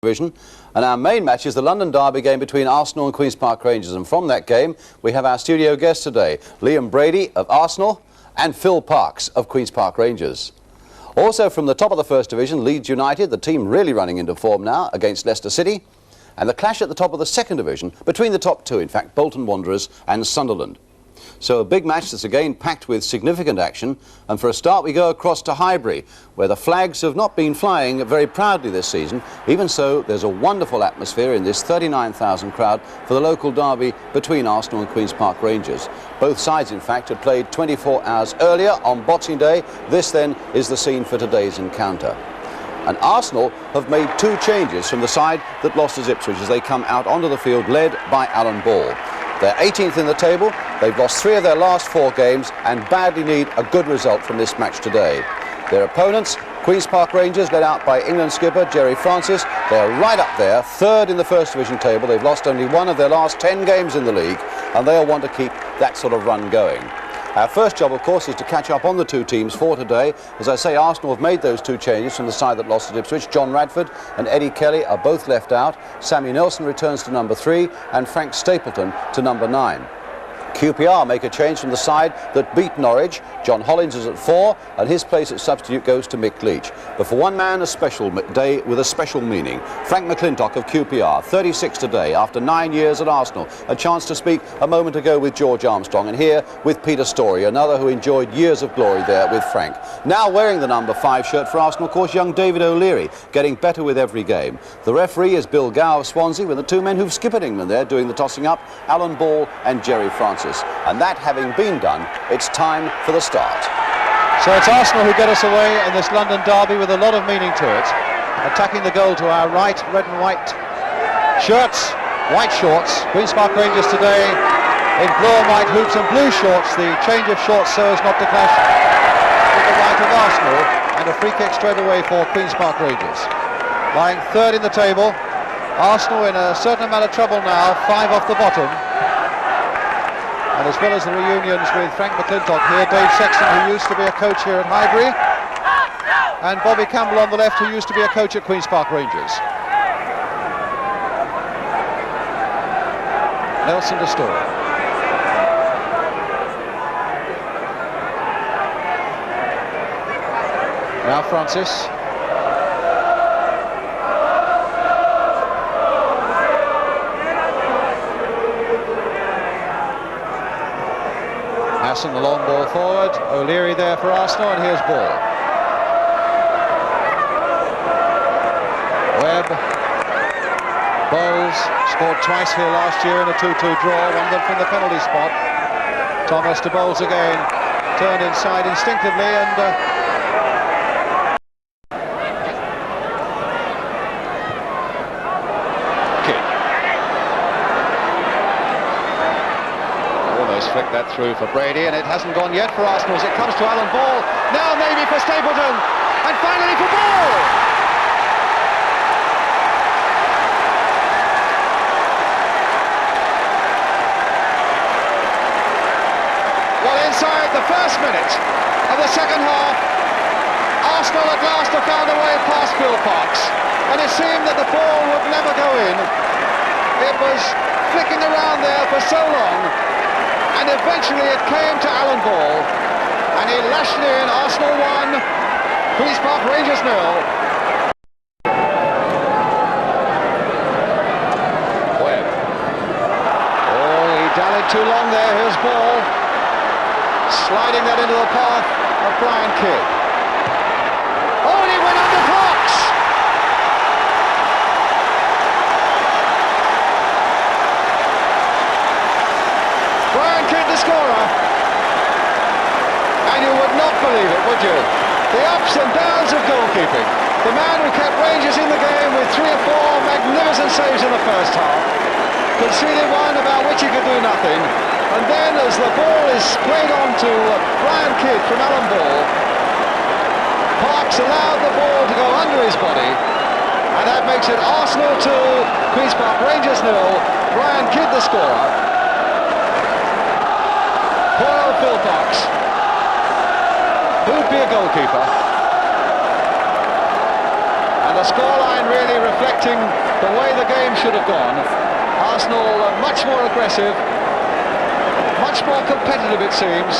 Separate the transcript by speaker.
Speaker 1: Division, and our main match is the London Derby game between Arsenal and Queen's Park Rangers, and from that game we have our studio guests today, Liam Brady of Arsenal and Phil Parkes of Queen's Park Rangers. Also from the top of the First Division, Leeds United, the team really running into form now, against Leicester City, and the clash at the top of the Second Division between the top two, in fact, Bolton Wanderers and Sunderland. So a big match that's again packed with significant action, and for a start we go across to Highbury, where the flags have not been flying very proudly this season. Even so, there's a wonderful atmosphere in this 39,000 crowd for the local derby between Arsenal and Queen's Park Rangers. Both sides, in fact, had played 24 hours earlier on Boxing Day. This then is the scene for today's encounter. And Arsenal have made two changes from the side that lost to Ipswich as they come out onto the field led by Alan Ball. They're 18th in the table, they've lost 3 of their last 4 games and badly need a good result from this match today. Their opponents, Queen's Park Rangers, led out by England skipper Jerry Francis. They're right up there, 3rd in the First Division table. They've lost only 1 of their last 10 games in the league, and they'll want to keep that sort of run going. Our first job, of course, is to catch up on the two teams for today. As I say, Arsenal have made those 2 changes from the side that lost at Ipswich. John Radford and Eddie Kelly are both left out. Sammy Nelson returns to number 3 and Frank Stapleton to number 9. QPR make a change from the side that beat Norwich. John Hollins is at 4 and his place at substitute goes to Mick Leach. But for one man, a special day with a special meaning. Frank McClintock of QPR, 36 today after 9 years at Arsenal. A chance to speak a moment ago with George Armstrong, and here with Peter Storey, another who enjoyed years of glory there with Frank. Now wearing the number 5 shirt for Arsenal, of course, young David O'Leary, getting better with every game. The referee is Bill Gow of Swansea, with the 2 men who've skippered England there doing the tossing up, Alan Ball and Jerry Francis. And that having been done, it's time for the start.
Speaker 2: So it's Arsenal who get us away in this London derby with a lot of meaning to it. Attacking the goal to our right, red and white shirts, white shorts. Queen's Park Rangers today in blue and white hoops and blue shorts. The change of shorts so as not to clash with the right of Arsenal, and a free kick straight away for Queen's Park Rangers. Lying 3rd in the table, Arsenal in a certain amount of trouble now, 5 off the bottom. And as well as the reunions with Frank McClintock here, Dave Sexton, who used to be a coach here at Highbury, and Bobby Campbell on the left, who used to be a coach at Queen's Park Rangers. Nelson to Storey. Now Francis. Hassan, the long ball forward. O'Leary there for Arsenal, and here's Ball. Webb. Bowles scored twice here last year in a 2-2 draw, one of them from the penalty spot. Thomas to Bowles again. Turned inside instinctively and... flick that through for Brady, and it hasn't gone yet for Arsenal as it comes to Alan Ball. Now maybe for Stapleton, and finally for Ball! Well, inside the first minute of the second half, Arsenal at last have found a way past Phil Parkes, and it seemed that the ball would never go in. It was flicking around there for so long, and eventually it came to Alan Ball, and he lashed it in. Arsenal 1, Queen's Park Rangers 0. Webb. Oh, he dallied too long there. Here's Ball, sliding that into the path of Brian Kidd. Oh, and he went under Parkes. Brian Kidd, the scorer, and you would not believe it, would you? The ups and downs of goalkeeping. The man who kept Rangers in the game with 3 or 4 magnificent saves in the first half, conceded one about which he could do nothing, and then as the ball is played on to Brian Kidd from Alan Ball, Parkes allowed the ball to go under his body, and that makes it Arsenal 2, Queen's Park Rangers 0, Brian Kidd the scorer. Poor old Phil Parkes, who'd be a goalkeeper. And the scoreline really reflecting the way the game should have gone. Arsenal much more aggressive, much more competitive it seems.